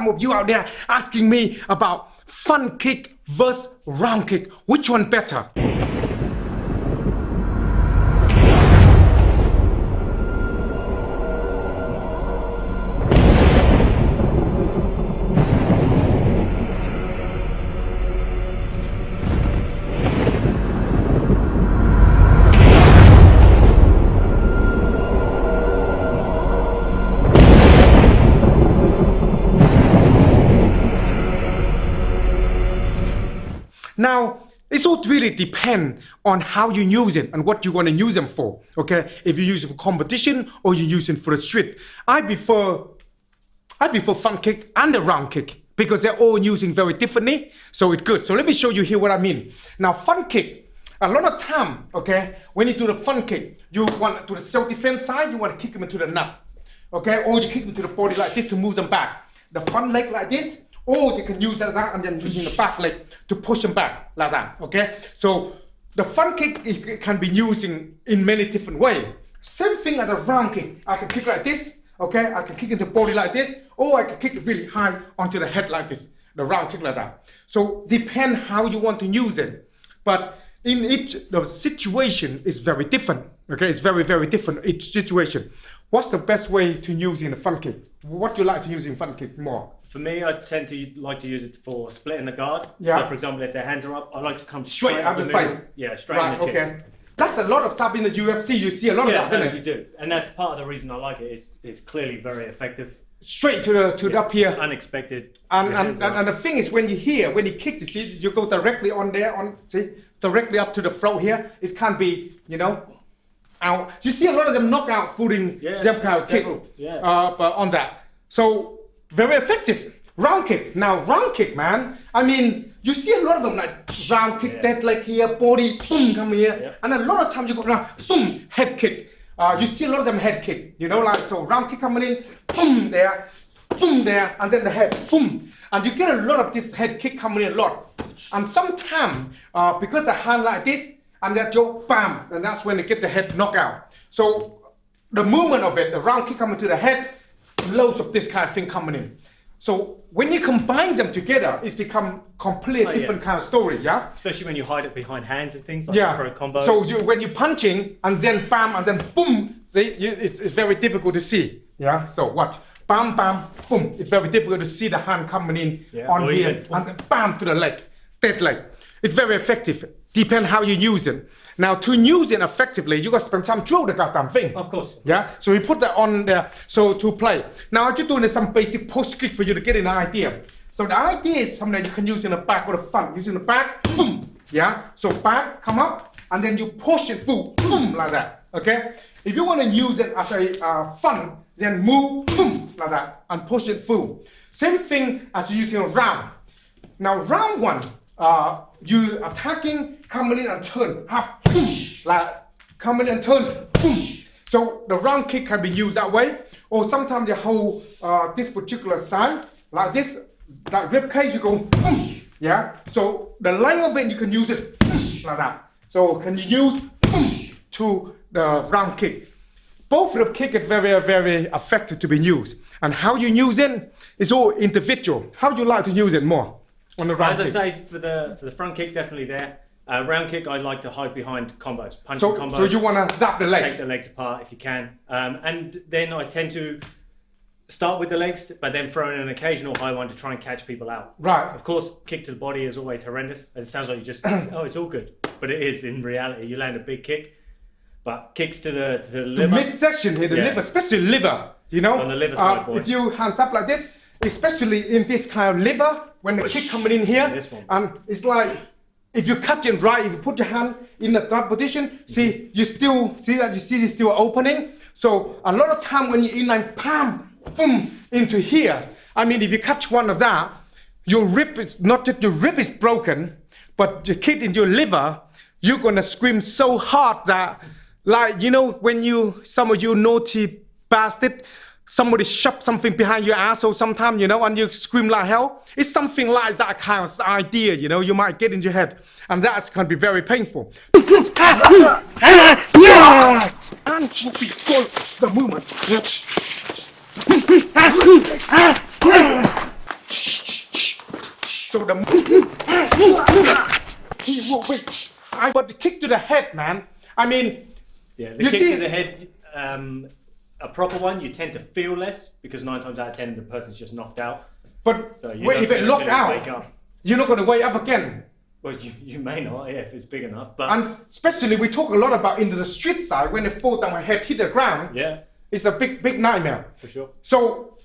some of you out there asking me about front kick versus round kick. Which one better? Now, it all really depends on how you use it and what you want to use them for, okay? If you use it for competition or you use it for the street. I prefer front kick and the round kick because they're all using very differently, so it's good. So let me show you here what I mean. Now, front kick, a lot of time, okay, when you do the front kick, you want to do the self-defense side, you want to kick them into the nut, okay? Or you kick them to the body like this to move them back. The front leg like this, or you can use that and then using the back leg to push them back like that, okay? So the front kick can be used in many different ways. Same thing as a round kick. I can kick like this, okay? I can kick into the body like this, or I can kick it really high onto the head like this, the round kick like that. So depend how you want to use it. But in each, the situation is very different, okay? It's very, very different, each situation. What's the best way to use in a front kick? What do you like to use in front kick more? For me, I tend to like to use it for splitting the guard. Yeah. So, for example, if their hands are up, I like to come straight up the face. Yeah, straight in the chin. Okay. That's a lot of stuff in the UFC. You see a lot of that, don't you do. And that's part of the reason I like it. It's clearly very effective. Straight to the up here. It's unexpected. And the thing is, when you kick, you see, you go directly on there, directly up to the throat here. It can't be, out. You see a lot of them knockout footing, them kind of kick. But on that. So, very effective. Round kick. Now, round kick, man. I mean, you see a lot of them like round kick, dead leg here, body, boom, come here. Yeah. And a lot of times you go now, boom, head kick. You see a lot of them head kick. Like so, round kick coming in, boom there, and then the head, boom. And you get a lot of this head kick coming in a lot. And sometimes, because the hand like this, and that go bam, and that's when they get the head knockout. So the movement of it, the round kick coming to the head, loads of this kind of thing coming in. So when you combine them together, it's become completely different kind of story, yeah? Especially when you hide it behind hands and things, like for a combo. So when you're punching, and then bam, and then boom, see, it's very difficult to see, yeah? So watch, bam, bam, boom. It's very difficult to see the hand coming in on here, and then bam to the leg, dead leg. It's very effective. Depends how you use it. Now, to use it effectively, you got to spend time throw the goddamn thing. Of course. Yeah? So we put that on there, so to play. Now, I'm just doing some basic post kick for you to get an idea. So the idea is something that you can use in the back or the front. Using the back, boom. Yeah? So back, come up, and then you push it full, boom, like that. Okay? If you want to use it as a front, then move, boom, like that, and push it full. Same thing as using a round. Now, round one, you attacking, coming in and turn, like coming in and turn, boom. So the round kick can be used that way, or sometimes you hold this particular side, like this, that rib cage, you go, boom, yeah. So the length of it, you can use it like that. So can you use to the round kick? Both of the kick is very, very effective to be used, and how you use it is all individual. How do you like to use it more? On the round kick. As I say, for the front kick, definitely there. Round kick, I like to hide behind combos, punching combos. So you want to zap the leg? Take the legs apart if you can. And then I tend to start with the legs, but then throw in an occasional high one to try and catch people out. Right. Of course, kick to the body is always horrendous. It sounds like you just, it's all good. But it is, in reality. You land a big kick, but kicks to the liver. The midsection here, the liver, especially liver, On the liver side, boy. If you hands up like this, especially in this kind of liver, when the kick coming in here, and it's like, if you cut it right, if you put your hand in the guard position, see, you still see that it's still opening. So a lot of time when you inline, pam, boom, into here. I mean, if you catch one of that, your rib is not just your rib is broken, but you kick in your liver, you're gonna scream so hard that, like, when some of you naughty bastard, somebody shove something behind your asshole sometime, and you scream like hell. It's something like that kind of idea, you might get in your head. And that's going to be very painful. And the movement. So the but the kick to the head, man. I mean, yeah, the you kick see, to the head, a proper one, you tend to feel less because 9 times out of 10 the person's just knocked out. but So you wait, don't if it feel locked until you out, wake up. you're not going to wake up again. Well, you may not, yeah, if it's big enough. But And especially we talk a lot about into the street side when they fall down, my head hit the ground. yeah, It's a big nightmare. for sure. So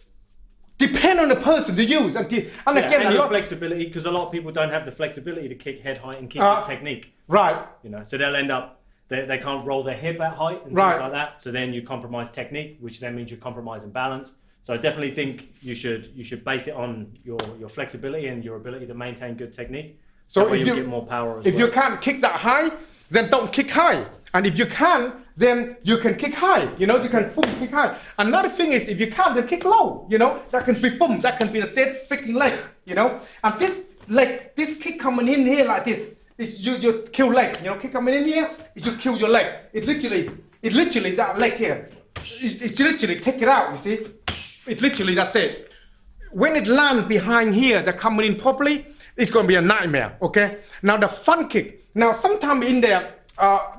depend on the person to use and again And a your lot. flexibility, because a lot of people don't have the flexibility to kick head height and keep Uh, the technique. Right. You know, so they'll end up they can't roll their hip at height and Right. things like that. So then you compromise technique, which then means you're compromising balance. So I definitely think you should base it on your flexibility and your ability to maintain good technique. So That way if you'll you get more power as if well. you can't kick that high, then don't kick high. And if you can, then you can kick high. You know, you can boom, kick high. Another thing is if you can't, then kick low. You know, that can be boom, that can be the dead freaking leg. You know, and this leg, this kick coming in here like this is you kill leg. You know, kick coming in here is you kill your leg. It literally that leg here. It's literally take it out. You see, it literally that's it. When it lands behind here, they're coming in properly. It's going to be a nightmare, okay? Now the front kick. Now sometime in there,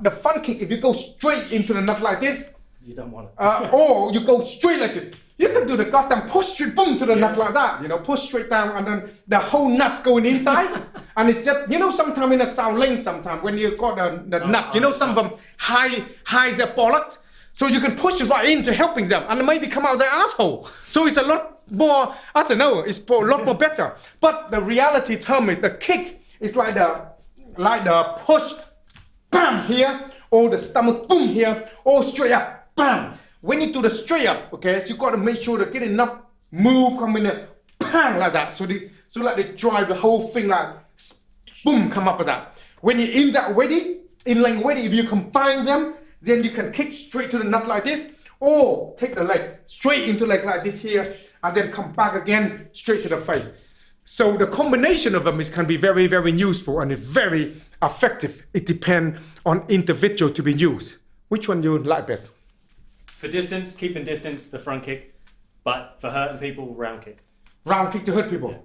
the front kick, if you go straight into the nut like this, You don't want it. or you go straight like this, you can do the goddamn push straight boom to the nut like that, you know, push straight down and then the whole nut going inside. And it's just, you know, sometime in a sound lane sometime when you got the nut, you know, some of them high their bollocks. So you can push it right into helping them and maybe come out their asshole. So it's a lot more, I don't know, it's a lot more better. But the reality term is the kick is like the push, bam, here, or the stomach, boom, here, or straight up, bam. When you do the straight up, okay, so you got to make sure to get enough move coming in, bang, like that. So like they drive the whole thing like, boom, come up with that. When you're in that ready, in lane ready, if you combine them, then you can kick straight to the nut like this, or take the leg straight into leg like this here, and then come back again straight to the face. So the combination of them can be very, very useful and it's very effective. It depends on individual to be used. Which one you like best? For distance, keeping distance, the front kick. But for hurting people, round kick. Round kick to hurt people. Yeah.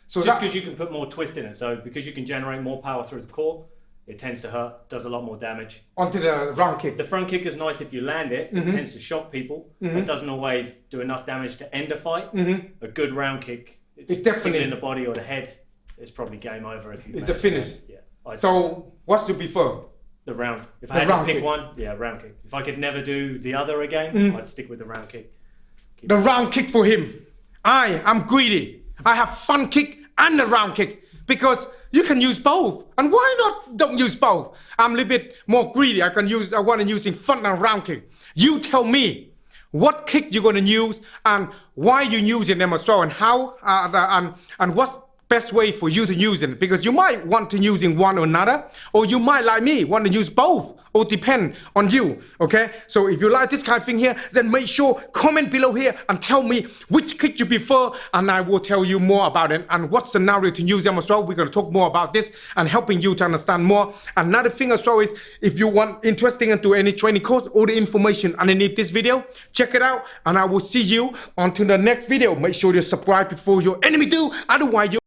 So Just because you can put more twist in it. So because you can generate more power through the core, it tends to hurt, does a lot more damage. onto the round kick. The front kick is nice if you land it. It tends to shock people. It doesn't always do enough damage to end a fight. A good round kick, It's definitely in the body or the head, it's probably game over if you. It's a finish. Yeah. I'd say So what's you prefer? the round. If The I had round to pick kick. one, yeah, round kick. If I could never do the other again, I'd stick with the round kick. The round kick for him. I'm greedy. I have fun kick and the round kick because you can use both. And why not don't use both? I'm a little bit more greedy. I want to use in fun and round kick. You tell me what kick you're going to use and why you're using them as well and how and what's best way for you to use them, because you might want to use in one or another, or you might like me want to use both, or depend on you. Okay, so if you like this kind of thing here, then make sure comment below here and tell me which kick you prefer, and I will tell you more about it and what scenario to use them as well. We're going to talk more about this and helping you to understand more. Another thing as well is if you want interesting into any training course, all the information underneath this video, check it out, and I will see you until the next video. Make sure you subscribe before your enemy do, otherwise you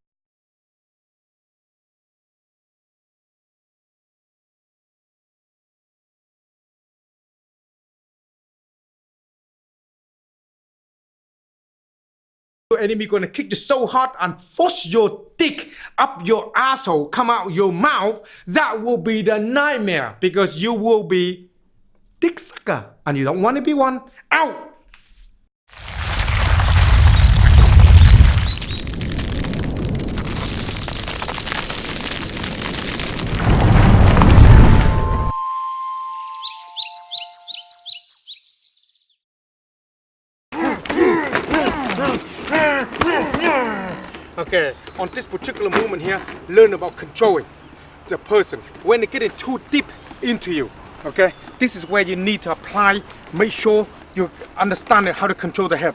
enemy gonna kick you so hard and force your dick up your asshole, come out your mouth. That will be the nightmare because you will be dick sucker and you don't want to be one. Out. Okay, on this particular moment here, learn about controlling the person when they get too deep into you. Okay, this is where you need to apply, make sure you understand how to control the head.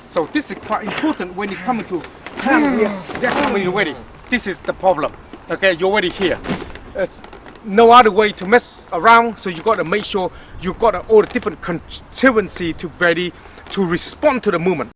So this is quite important when you come into hand here, they're coming already. This is the problem. Okay, you're already here. It's no other way to mess around, so you got to make sure you got all the different constituency to ready to respond to the movement.